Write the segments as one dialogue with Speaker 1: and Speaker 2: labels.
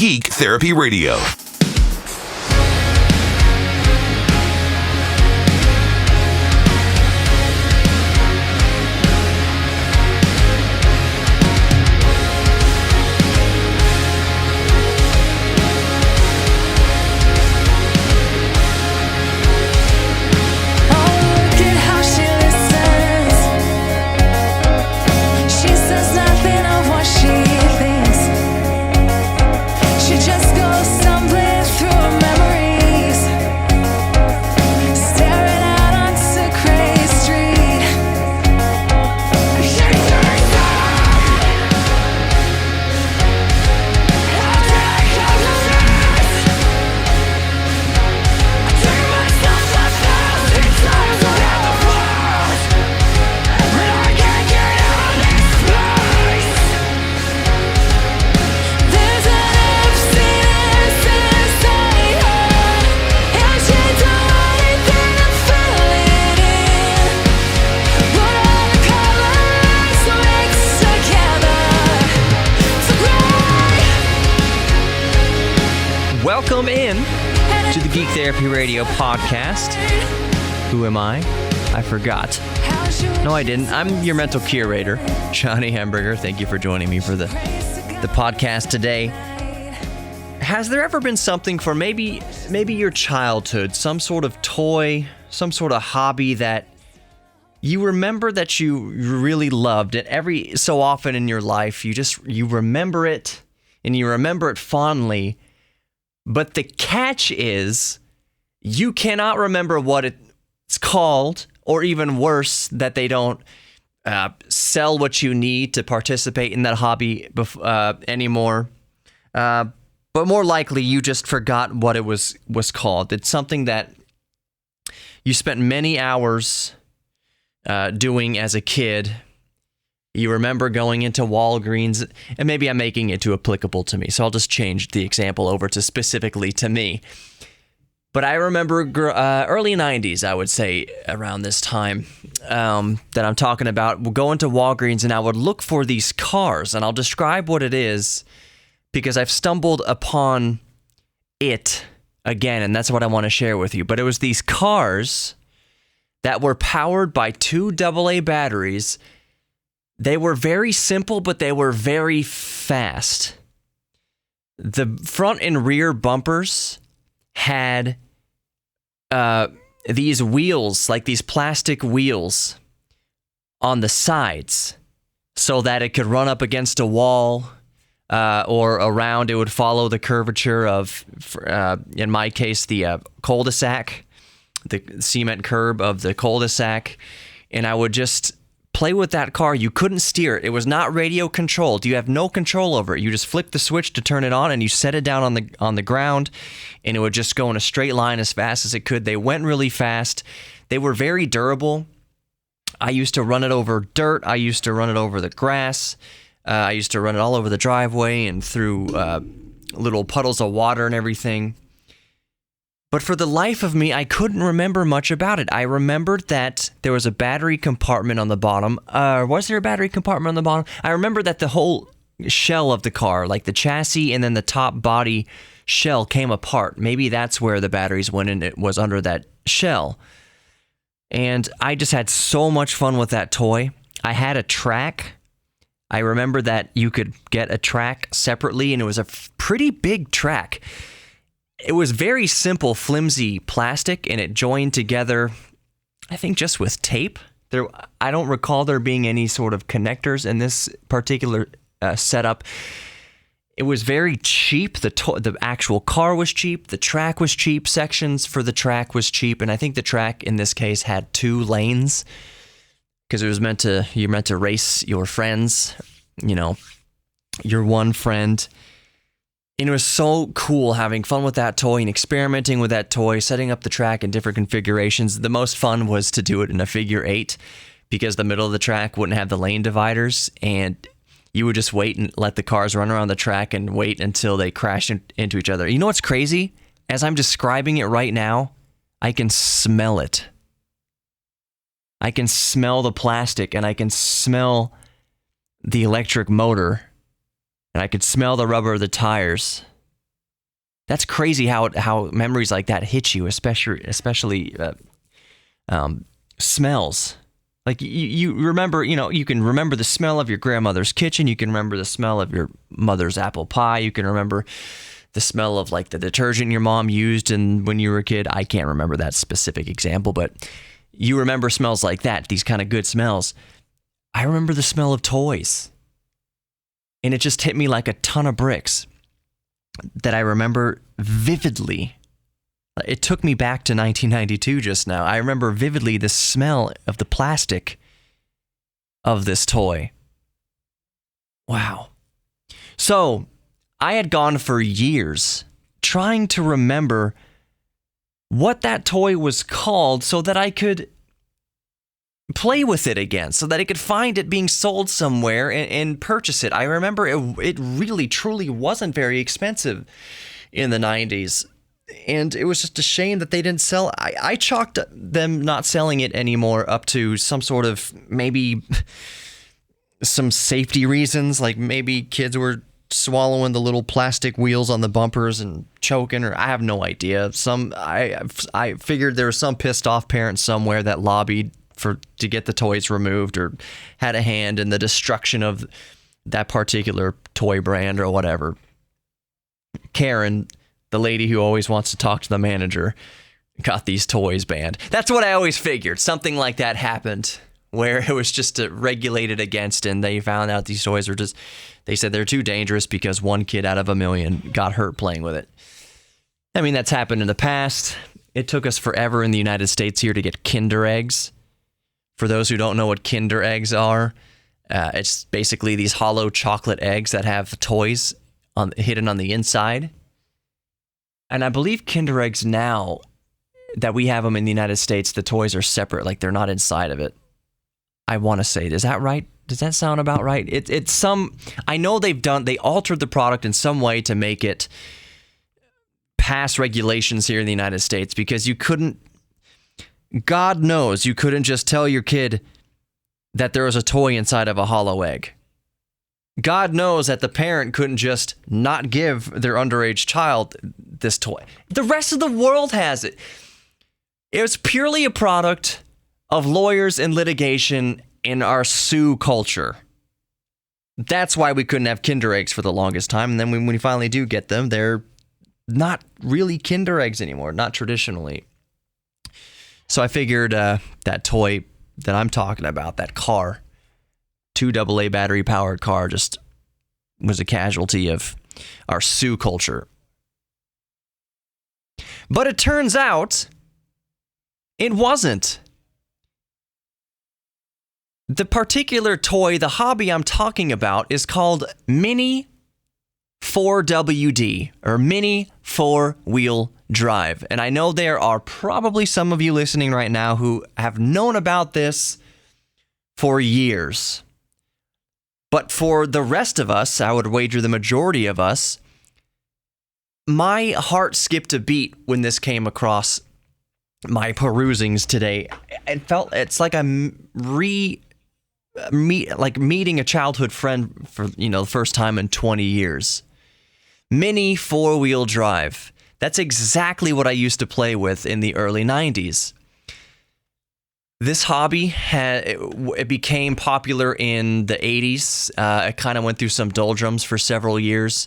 Speaker 1: Geek Therapy Radio.
Speaker 2: Welcome in to the Geek Therapy Radio podcast. Who am I? I forgot. No, I didn't. I'm your mental curator, Johnny Hamburger. Thank you for joining me for the podcast today. Has there ever been something for maybe your childhood, some sort of toy, some sort of hobby that you remember that you really loved, and every so often in your life you remember it and you remember it fondly? But the catch is, you cannot remember what it's called, or even worse, that they don't sell what you need to participate in that hobby anymore. But more likely, you just forgot what it was called. It's something that you spent many hours doing as a kid. You remember going into Walgreens, and maybe I'm making it too applicable to me, so I'll just change the example over to specifically to me. But I remember early 90s, I would say, around this time that I'm talking about. We'll go into Walgreens, and I would look for these cars, and I'll describe what it is, because I've stumbled upon it again, and that's what I want to share with you. But it was these cars that were powered by 2 AA batteries. They were very simple, but they were very fast. The front and rear bumpers had these wheels, like these plastic wheels, on the sides, so that it could run up against a wall or around. It would follow the curvature of, in my case, the cul-de-sac, the cement curb of the cul-de-sac, and I would just play with that car. You couldn't steer it. It was not radio controlled. You have no control over it. You just flick the switch to turn it on, and you set it down on the ground, and it would just go in a straight line as fast as it could. They went really fast. They were very durable. I used to run it over dirt. I used to run it over the grass. I used to run it all over the driveway and through little puddles of water and everything. But for the life of me, I couldn't remember much about it. I remembered that there was a battery compartment on the bottom. Was there a battery compartment on the bottom? I remember that the whole shell of the car, like the chassis and then the top body shell, came apart. Maybe that's where the batteries went, and it was under that shell. And I just had so much fun with that toy. I had a track. I remember that you could get a track separately, and it was a pretty big track. It was very simple, flimsy plastic, and it joined together, I think, just with tape. I don't recall there being any sort of connectors in this particular setup. It was very cheap. The actual car was cheap. The track was cheap. Sections for the track was cheap, and I think the track in this case had 2 lanes, because it was you're meant to race your friends, your one friend. And it was so cool having fun with that toy and experimenting with that toy, setting up the track in different configurations. The most fun was to do it in a figure 8, because the middle of the track wouldn't have the lane dividers, and you would just wait and let the cars run around the track and wait until they crash into each other. You know what's crazy? As I'm describing it right now, I can smell it. I can smell the plastic, and I can smell the electric motor, and I could smell the rubber of the tires. That's crazy how memories like that hit you, especially smells. Like you remember, you can remember the smell of your grandmother's kitchen. You can remember the smell of your mother's apple pie. You can remember the smell of like the detergent your mom used when you were a kid. I can't remember that specific example, but you remember smells like that, these kind of good smells. I remember the smell of toys. And it just hit me like a ton of bricks that I remember vividly. It took me back to 1992 just now. I remember vividly the smell of the plastic of this toy. Wow. So, I had gone for years trying to remember what that toy was called so that I could play with it again, so that I could find it being sold somewhere and purchase it. I remember it really, truly wasn't very expensive in the 90s. And it was just a shame that they didn't sell. I chalked them not selling it anymore up to some sort of maybe some safety reasons, like maybe kids were swallowing the little plastic wheels on the bumpers and choking, or I have no idea. I figured there was some pissed off parent somewhere that lobbied to get the toys removed or had a hand in the destruction of that particular toy brand or whatever. Karen, the lady who always wants to talk to the manager, got these toys banned. That's what I always figured. Something like that happened where it was just regulated against, and they found out these toys were they said they're too dangerous because one kid out of a million got hurt playing with it. I mean, that's happened in the past. It took us forever in the United States here to get Kinder eggs. For those who don't know what Kinder eggs are, it's basically these hollow chocolate eggs that have toys hidden on the inside. And I believe Kinder eggs now that we have them in the United States, the toys are separate, like they're not inside of it. I want to say, is that right? Does that sound about right? I know they altered the product in some way to make it pass regulations here in the United States, because God knows you couldn't just tell your kid that there was a toy inside of a hollow egg. God knows that the parent couldn't just not give their underage child this toy. The rest of the world has it. It was purely a product of lawyers and litigation in our sue culture. That's why we couldn't have Kinder eggs for the longest time. And then when we finally do get them, they're not really Kinder eggs anymore, not traditionally. So I figured that toy that I'm talking about, that car, 2 AA battery powered car, just was a casualty of our sue culture. But it turns out it wasn't. The particular toy, the hobby I'm talking about, is called Mini 4WD, or Mini 4-Wheel Drive. And I know there are probably some of you listening right now who have known about this for years. But for the rest of us, I would wager the majority of us, my heart skipped a beat when this came across my perusings today. It's like I'm meeting a childhood friend for the first time in 20 years. Mini 4-Wheel Drive. That's exactly what I used to play with in the early 90s. This hobby it became popular in the 80s. It kind of went through some doldrums for several years.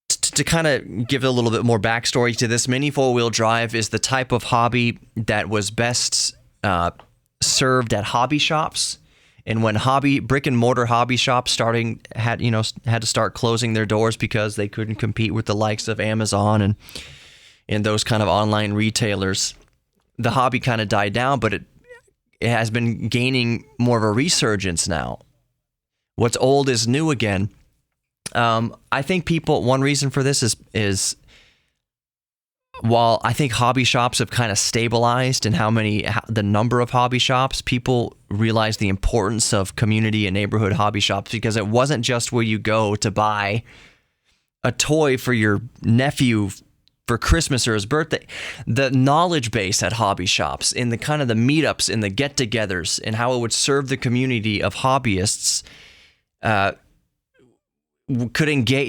Speaker 2: To kind of give a little bit more backstory to this, Mini 4-Wheel Drive is the type of hobby that was best served at hobby shops. And when brick and mortar hobby shops had to start closing their doors because they couldn't compete with the likes of Amazon and those kind of online retailers, the hobby kind of died down, but it has been gaining more of a resurgence now. What's old is new again. I think one reason for this is while I think hobby shops have kind of stabilized in the number of hobby shops, people realize the importance of community and neighborhood hobby shops, because it wasn't just where you go to buy a toy for your nephew for Christmas or his birthday. The knowledge base at hobby shops, in the kind of the meetups and the get-togethers, and how it would serve the community of hobbyists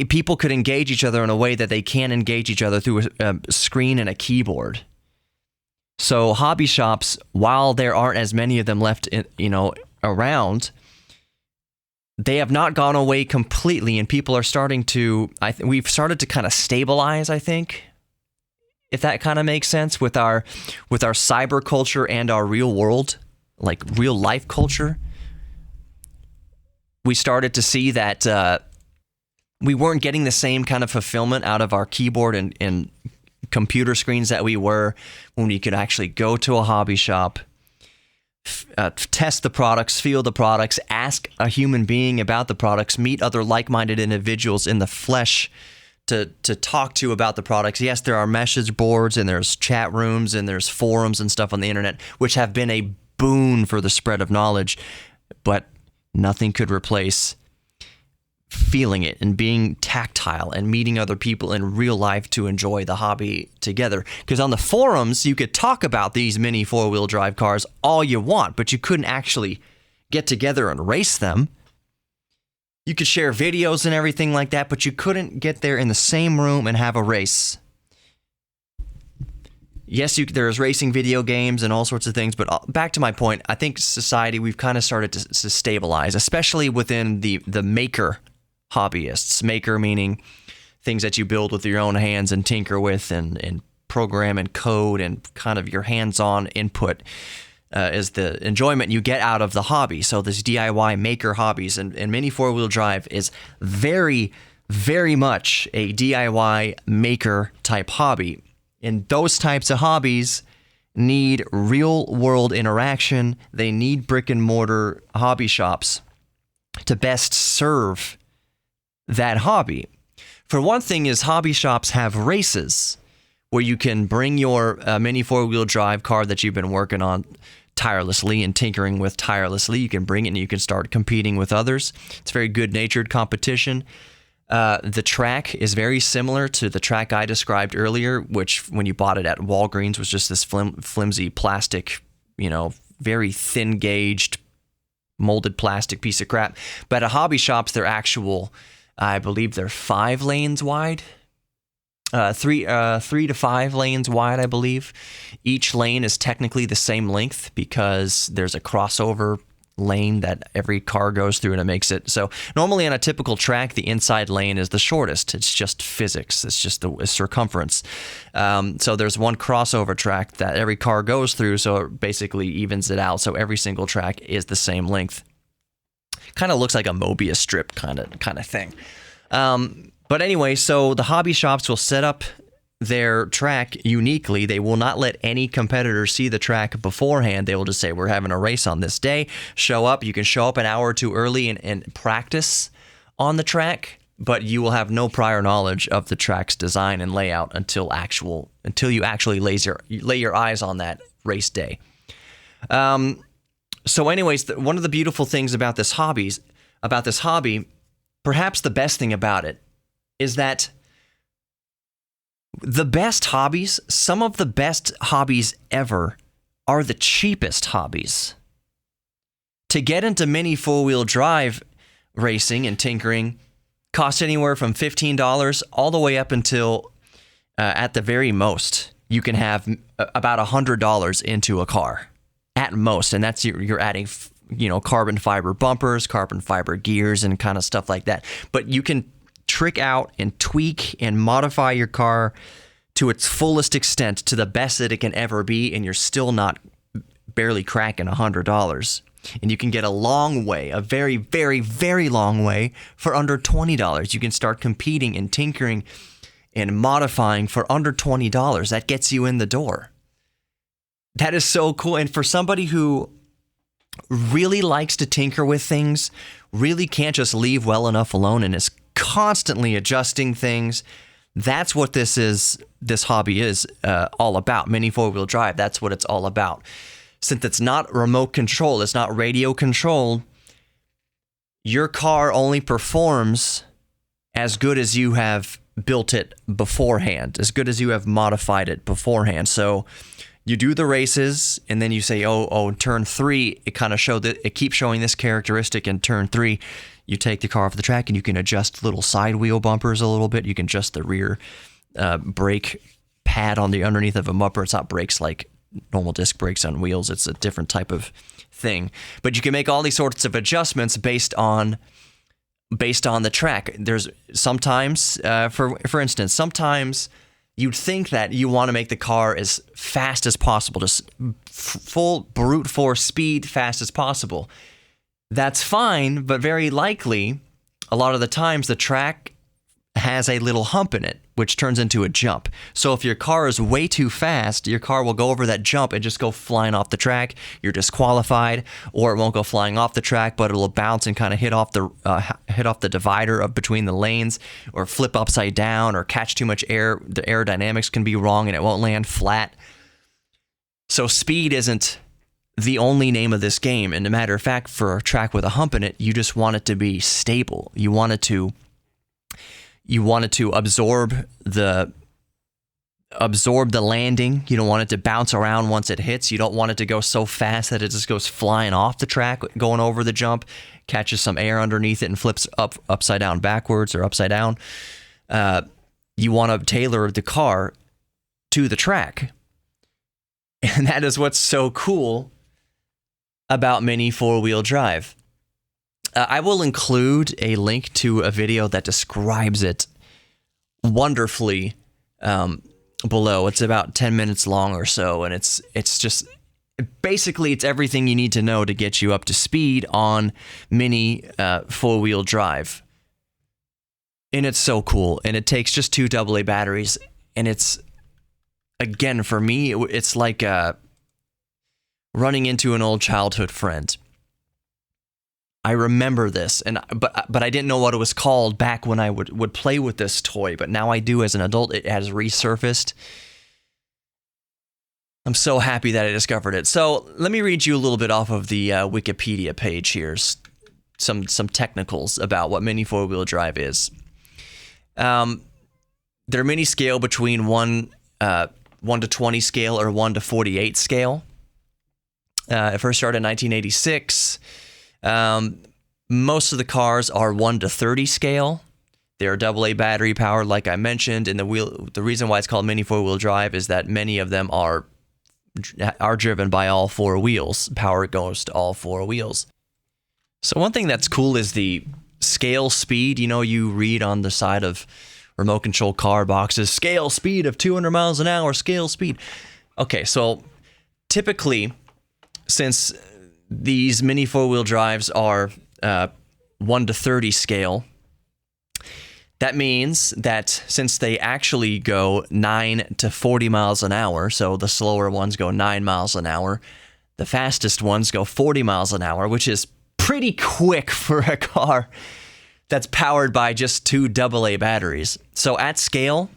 Speaker 2: people could engage each other in a way that they can't engage each other through a screen and a keyboard. So hobby shops, while there aren't as many of them left around, they have not gone away completely, and people are starting to we've started to kind of stabilize, I think, if that kind of makes sense, with our cyber culture and our real world, like real life culture. We started to see that we weren't getting the same kind of fulfillment out of our keyboard and computer screens that we were when we could actually go to a hobby shop, test the products, feel the products, ask a human being about the products, meet other like-minded individuals in the flesh to talk to about the products. Yes, there are message boards and there's chat rooms and there's forums and stuff on the internet, which have been a boon for the spread of knowledge, but nothing could replace feeling it and being tactile and meeting other people in real life to enjoy the hobby together. Because on the forums, you could talk about these mini four-wheel drive cars all you want, but you couldn't actually get together and race them. You could share videos and everything like that, but you couldn't get there in the same room and have a race. Yes, there's racing video games and all sorts of things, but back to my point, I think society, we've kind of started to stabilize, especially within the maker hobbyists. Maker meaning things that you build with your own hands and tinker with and program and code, and kind of your hands-on input is the enjoyment you get out of the hobby. So this DIY maker hobbies and mini four-wheel drive is very, very much a DIY maker type hobby. And those types of hobbies need real-world interaction. They need brick-and-mortar hobby shops to best serve that hobby. For one thing is hobby shops have races where you can bring your mini four-wheel drive car that you've been working on tirelessly and tinkering with tirelessly. You can bring it and you can start competing with others. It's very good-natured competition. The track is very similar to the track I described earlier, which when you bought it at Walgreens was just this flimsy plastic, very thin-gauged, molded plastic piece of crap. But at hobby shops, they're actual, I believe they're 5 lanes wide. 3 to 5 lanes wide, I believe. Each lane is technically the same length because there's a crossover lane that every car goes through, and it makes it so normally on a typical track the inside lane is the shortest. It's just physics. It's just the circumference. So there's one crossover track that every car goes through, so it basically evens it out, so every single track is the same length. Kind of looks like a Mobius strip kind of thing. But anyway, so the hobby shops will set up their track uniquely. They will not let any competitor see the track beforehand. They will just say, we're having a race on this day. Show up. You can show up an hour or two early and practice on the track, but you will have no prior knowledge of the track's design and layout until you actually lay your eyes on that race day. So anyways, one of the beautiful things about this hobby, perhaps the best thing about it, is that the best hobbies, some of the best hobbies ever, are the cheapest hobbies. To get into mini four-wheel drive racing and tinkering costs anywhere from $15 all the way up until, at the very most, you can have about $100 into a car, at most. And that's you're adding, carbon fiber bumpers, carbon fiber gears, and kind of stuff like that. But you can trick out and tweak and modify your car to its fullest extent, to the best that it can ever be, and you're still not barely cracking $100. And you can get a long way, a very, very, very long way, for under $20. You can start competing and tinkering and modifying for under $20. That gets you in the door. That is so cool. And for somebody who really likes to tinker with things, really can't just leave well enough alone, and is constantly adjusting things, that's what this hobby is all about. Mini four-wheel drive, that's what it's all about. Since it's not remote control, it's not radio controlled, your car only performs as good as you have built it beforehand, as good as you have modified it beforehand. So you do the races, and then you say, oh, turn 3, it kind of it keeps showing this characteristic in turn 3. You take the car off the track and you can adjust little side wheel bumpers a little bit. You can adjust the rear brake pad on the underneath of a bumper. It's not brakes like normal disc brakes on wheels. It's a different type of thing. But you can make all these sorts of adjustments based on the track. There's sometimes, for instance, sometimes you'd think that you want to make the car as fast as possible, just full brute force speed, fast as possible. That's fine, but very likely, a lot of the times the track has a little hump in it, which turns into a jump. So if your car is way too fast, your car will go over that jump and just go flying off the track. You're disqualified, or it won't go flying off the track, but it'll bounce and kind of hit off the divider of between the lanes, or flip upside down, or catch too much air. The aerodynamics can be wrong and it won't land flat. So speed isn't the only name of this game. And a matter of fact, for a track with a hump in it, you just want it to be stable. You want it to absorb the landing. You don't want it to bounce around once it hits. You don't want it to go so fast that it just goes flying off the track, going over the jump, catches some air underneath it and flips upside down backwards or upside down. You want to tailor the car to the track. And that is what's so cool about Mini 4-wheel drive. I will include a link to a video that describes it wonderfully below. It's about 10 minutes long or so, and it's just basically it's everything you need to know to get you up to speed on Mini 4-wheel drive. And it's so cool, and it takes just 2 AA batteries, and it's, again, for me, it's like running into an old childhood friend. I remember this, but I didn't know what it was called back when I would play with this toy, but now I do as an adult. It has resurfaced. I'm so happy that I discovered it. So let me read you a little bit off of the Wikipedia page here, some technicals about what Mini 4-wheel drive is. Their mini scale between 1 to 20 scale or 1 to 48 scale. It first started in 1986. Most of the cars are 1 to 30 scale. They're AA battery powered, like I mentioned, and the reason why it's called Mini 4-wheel drive is that many of them are driven by all 4 wheels. Power goes to all 4 wheels. So one thing that's cool is the scale speed. You know, you read on the side of remote control car boxes, scale speed of 200 miles an hour, scale speed. Okay, so typically, since these Mini 4-wheel drives are 1 to 30 scale, that means that since they actually go 9 to 40 miles an hour, so the slower ones go 9 miles an hour, the fastest ones go 40 miles an hour, which is pretty quick for a car that's powered by just 2 AA batteries. So at scale,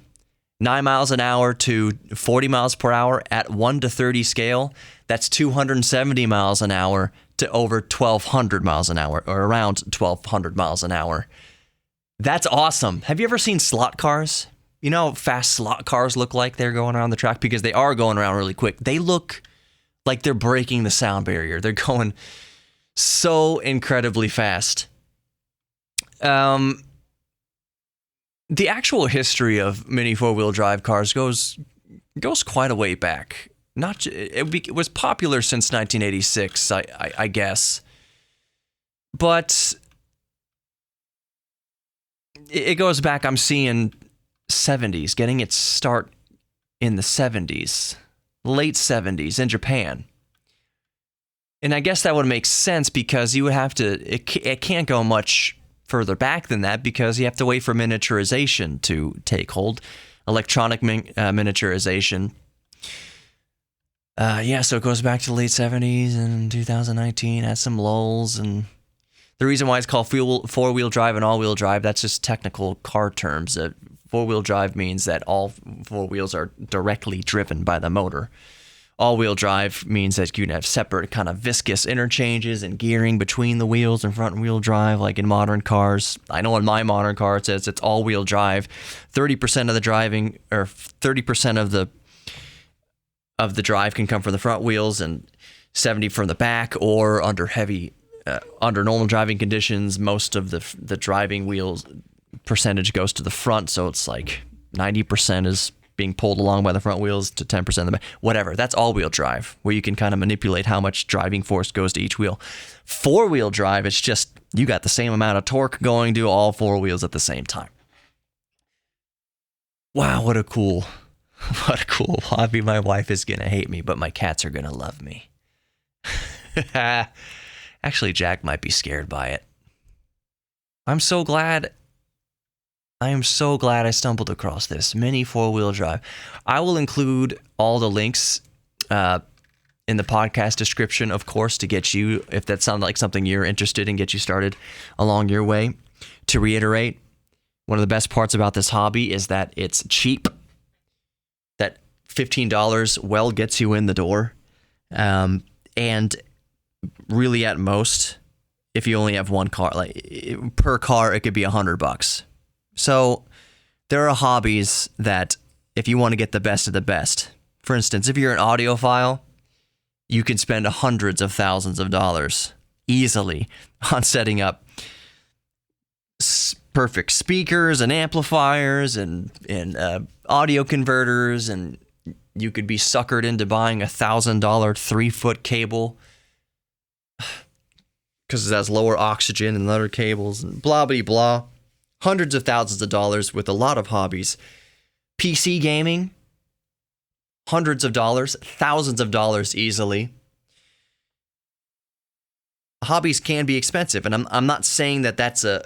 Speaker 2: 9 miles an hour to 40 miles per hour at 1 to 30 scale, that's 270 miles an hour to over 1,200 miles an hour, or around 1,200 miles an hour. That's awesome. Have you ever seen slot cars? You know how fast slot cars look like they're going around the track? Because they are going around really quick. They look like they're breaking the sound barrier. They're going so incredibly fast. The actual history of Mini 4-wheel drive cars goes quite a way back. It was popular since 1986, I guess. But it goes back, I'm seeing 70s, getting its start in the 70s, late 70s in Japan. And I guess that would make sense because you would have to, it can't go much further back than that because you have to wait for miniaturization to take hold, electronic miniaturization. So it goes back to the late 70s and 2019, has some lulls, and the reason why it's called 4-wheel drive and all-wheel drive, that's just technical car terms. 4-wheel drive means that all 4 wheels are directly driven by the motor. All-wheel drive means that you can have separate kind of viscous interchanges and gearing between the wheels and front-wheel drive, like in modern cars. I know in my modern car it says it's all-wheel drive. 30% of the driving, or 30% of the drive can come from the front wheels and 70% from the back or under heavy under normal driving conditions, most of the driving wheels percentage goes to the front, so it's like 90% is being pulled along by the front wheels to 10% of the back. Whatever. That's all-wheel drive, where you can kind of manipulate how much driving force goes to each wheel. Four-wheel drive, it's just you got the same amount of torque going to all four wheels at the same time. Wow, what a cool hobby. My wife is going to hate me, but my cats are going to love me. Actually, Jack might be scared by it. I am so glad I stumbled across this mini four-wheel drive. I will include all the links in the podcast description, of course, to get you, if that sounds like something you're interested in, get you started along your way. To reiterate, one of the best parts about this hobby is that it's cheap. That $15 well gets you in the door. And really at most, if you only have one car, like per car, it could be $100. So there are hobbies that if you want to get the best of the best, for instance, if you're an audiophile, you can spend hundreds of thousands of dollars easily on setting up perfect speakers and amplifiers and audio converters, and you could be suckered into buying $1,000 3-foot cable because it has lower oxygen than other cables and blah, blah, blah. Hundreds of thousands of dollars with a lot of hobbies. PC gaming, hundreds of dollars, thousands of dollars easily. Hobbies can be expensive, and I'm not saying that that's a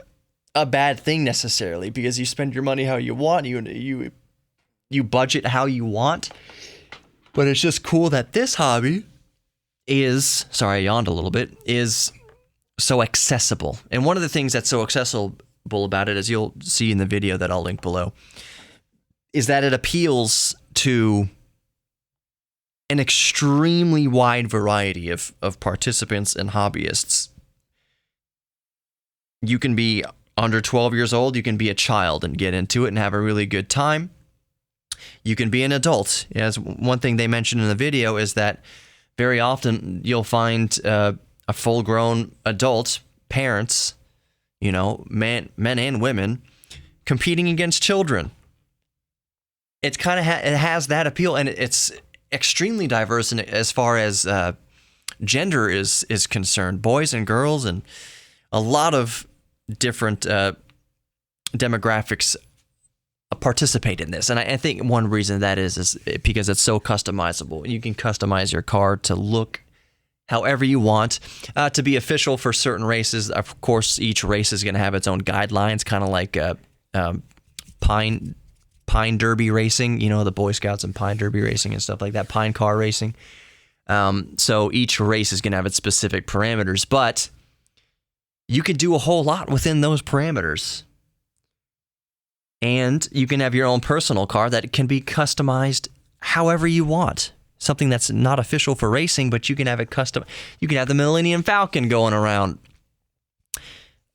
Speaker 2: bad thing necessarily, because you spend your money how you want, you budget how you want. But it's just cool that this hobby is, sorry, I yawned a little bit, is so accessible. And one of the things that's so accessible about it, as you'll see in the video that I'll link below, is that it appeals to an extremely wide variety of participants and hobbyists. You can be under 12 years old, you can be a child and get into it and have a really good time. You can be an adult. As one thing they mentioned in the video is that very often you'll find a full-grown adult, parents, men and women, competing against children. It's kind of it has that appeal, and it's extremely diverse as far as gender is concerned. Boys and girls, and a lot of different demographics participate in this. And I think one reason that is because it's so customizable. You can customize your car to look however you want, to be official for certain races. Of course, each race is going to have its own guidelines, kind of like Pine Derby racing, the Boy Scouts and Pine Derby racing and stuff like that, Pine car racing. So each race is going to have its specific parameters, but you can do a whole lot within those parameters. And you can have your own personal car that can be customized however you want. Something that's not official for racing, but you can have it custom. You can have the Millennium Falcon going around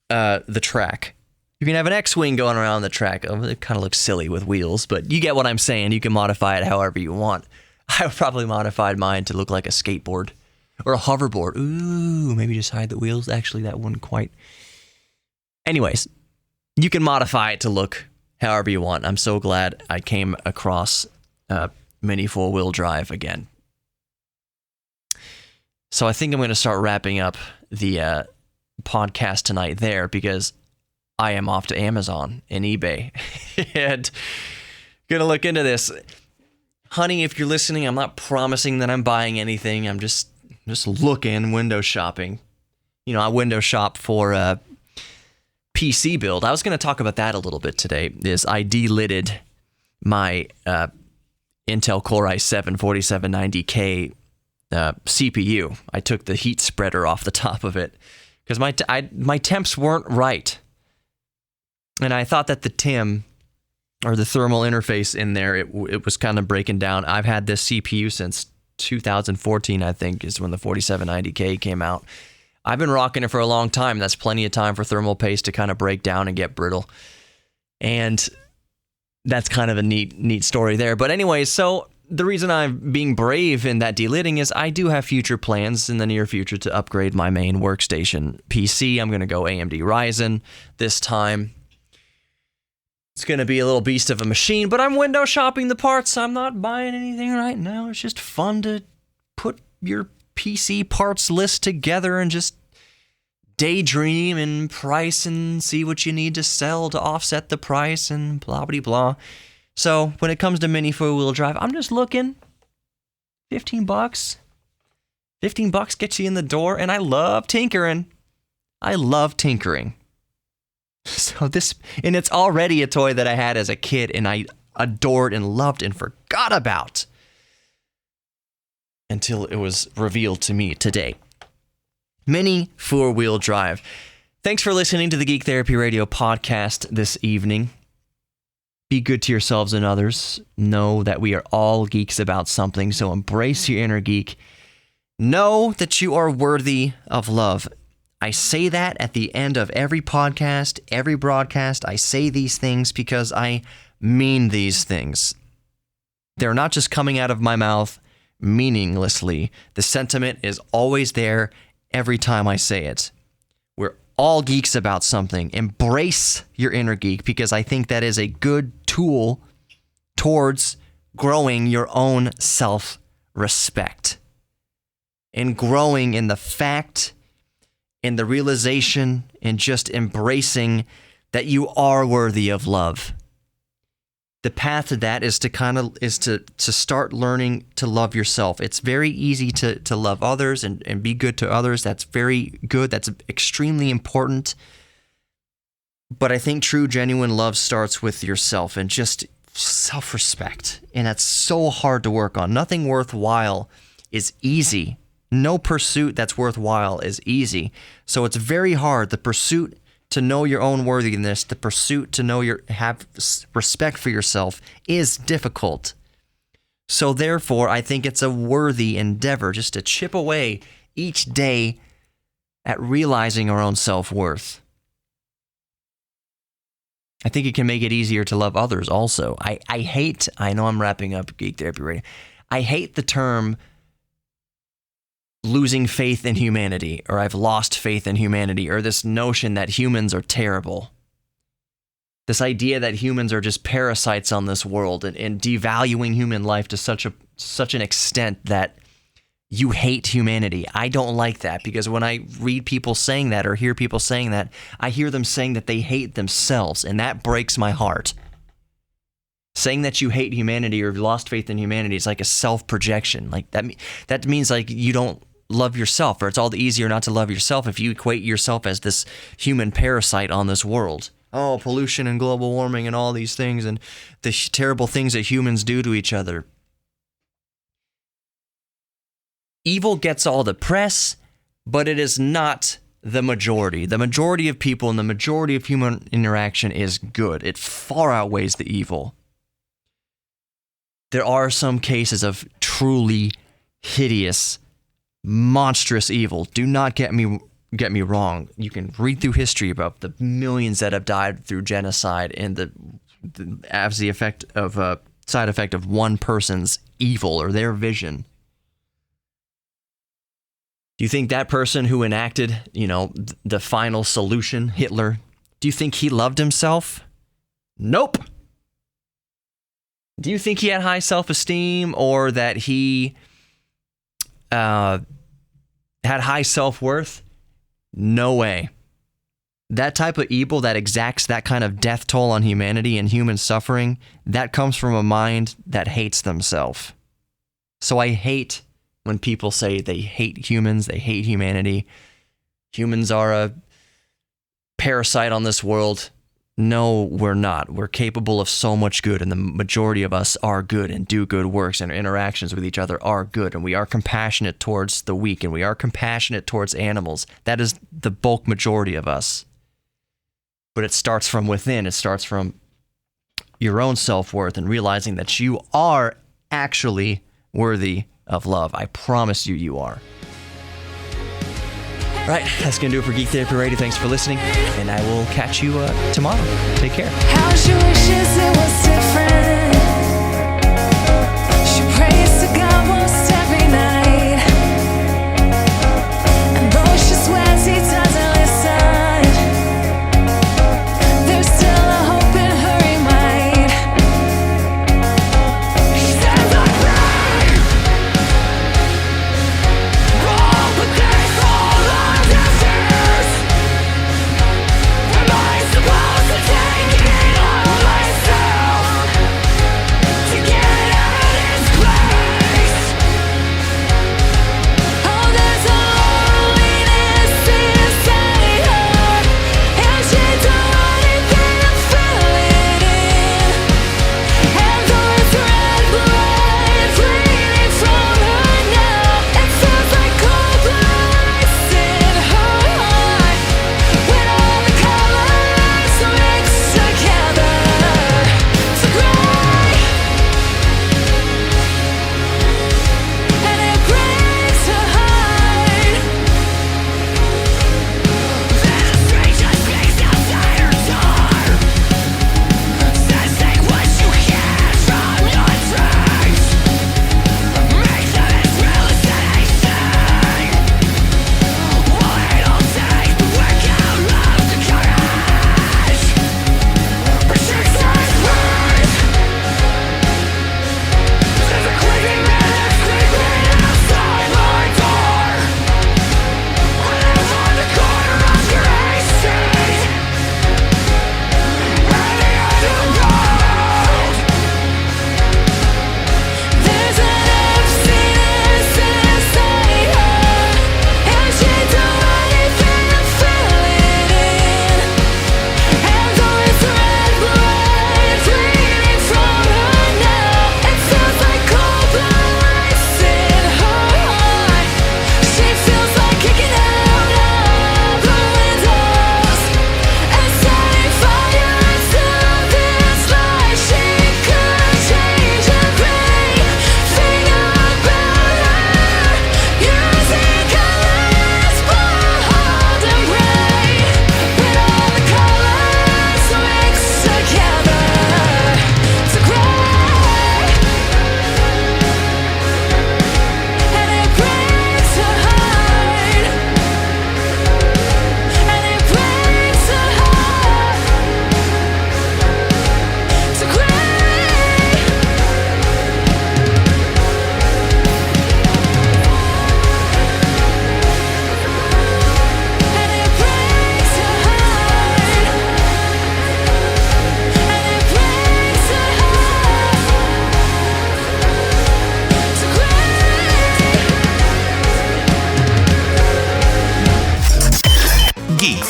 Speaker 2: the track. You can have an X-Wing going around the track. It kind of looks silly with wheels, but you get what I'm saying. You can modify it however you want. I would probably modify mine to look like a skateboard or a hoverboard. Ooh, maybe just hide the wheels. Actually, that wouldn't quite. Anyways, you can modify it to look however you want. I'm so glad I came across mini four-wheel drive again. So I think I'm going to start wrapping up the podcast tonight there, because I am off to Amazon and eBay and going to look into this. Honey, if you're listening, I'm not promising that I'm buying anything. I'm just looking, window shopping. I window shop for PC build. I was going to talk about that a little bit today. I delidded my Intel Core i7 4790K CPU. I took the heat spreader off the top of it because my temps weren't right. And I thought that the TIM, or the thermal interface in there, it was kind of breaking down. I've had this CPU since 2014, I think, is when the 4790K came out. I've been rocking it for a long time. That's plenty of time for thermal paste to kind of break down and get brittle. And that's kind of a neat story there. But anyway, so the reason I'm being brave in that delidding is I do have future plans in the near future to upgrade my main workstation PC. I'm going to go AMD Ryzen this time. It's going to be a little beast of a machine, but I'm window shopping the parts. I'm not buying anything right now. It's just fun to put your PC parts list together and just daydream and price and see what you need to sell to offset the price and blah, blah, blah. So when it comes to mini four-wheel drive, I'm just looking. $15. $15 gets you in the door, and I love tinkering. So and it's already a toy that I had as a kid, and I adored and loved and forgot about until it was revealed to me today. Mini four-wheel drive. Thanks for listening to the Geek Therapy Radio podcast this evening. Be good to yourselves and others. Know that we are all geeks about something, so embrace your inner geek. Know that you are worthy of love. I say that at the end of every podcast, every broadcast. I say these things because I mean these things. They're not just coming out of my mouth meaninglessly. The sentiment is always there every time I say it. We're all geeks about something. Embrace your inner geek, because I think that is a good tool towards growing your own self-respect and growing in the fact and the realization and just embracing that you are worthy of love. The path to that is to start learning to love yourself. It's very easy to love others and be good to others. That's very good. That's extremely important. But I think true, genuine love starts with yourself and just self-respect. And that's so hard to work on. Nothing worthwhile is easy. No pursuit that's worthwhile is easy. So it's very hard. The pursuit to know your own worthiness, the pursuit to have respect for yourself is difficult. So therefore, I think it's a worthy endeavor just to chip away each day at realizing our own self-worth. I think it can make it easier to love others also. I know I'm wrapping up Geek Therapy Radio. I hate the term losing faith in humanity, or I've lost faith in humanity, or this notion that humans are terrible. This idea that humans are just parasites on this world and devaluing human life to such an extent that you hate humanity. I don't like that, because when I read people saying that or hear people saying that, I hear them saying that they hate themselves, and that breaks my heart. Saying that you hate humanity or lost faith in humanity is like a self-projection. Like that means like you don't love yourself, or it's all the easier not to love yourself if you equate yourself as this human parasite on this world. Oh, pollution and global warming and all these things and the terrible things that humans do to each other. Evil gets all the press, but it is not the majority. The majority of people and the majority of human interaction is good. It far outweighs the evil. There are some cases of truly hideous, monstrous evil. Do not get me wrong. You can read through history about the millions that have died through genocide and as the effect of side effect of one person's evil or their vision. Do you think that person who enacted, the final solution, Hitler, do you think he loved himself? Nope. Do you think he had high self-esteem or that he had high self-worth? No way. That type of evil that exacts that kind of death toll on humanity and human suffering, that comes from a mind that hates themselves. So I hate when people say they hate humans, they hate humanity. Humans are a parasite on this world. No, we're not. We're capable of so much good, and the majority of us are good and do good works, and our interactions with each other are good, and we are compassionate towards the weak, and we are compassionate towards animals. That is the bulk majority of us. But it starts from within. It starts from your own self-worth and realizing that you are actually worthy of love. I promise you, you are. Right, that's going to do it for Geek Therapy Radio. Thanks for listening, and I will catch you tomorrow. Take care. How she wishes it was different. She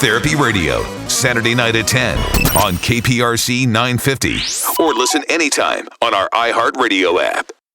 Speaker 1: Therapy Radio, Saturday night at 10 on KPRC 950. Or listen anytime on our iHeartRadio app.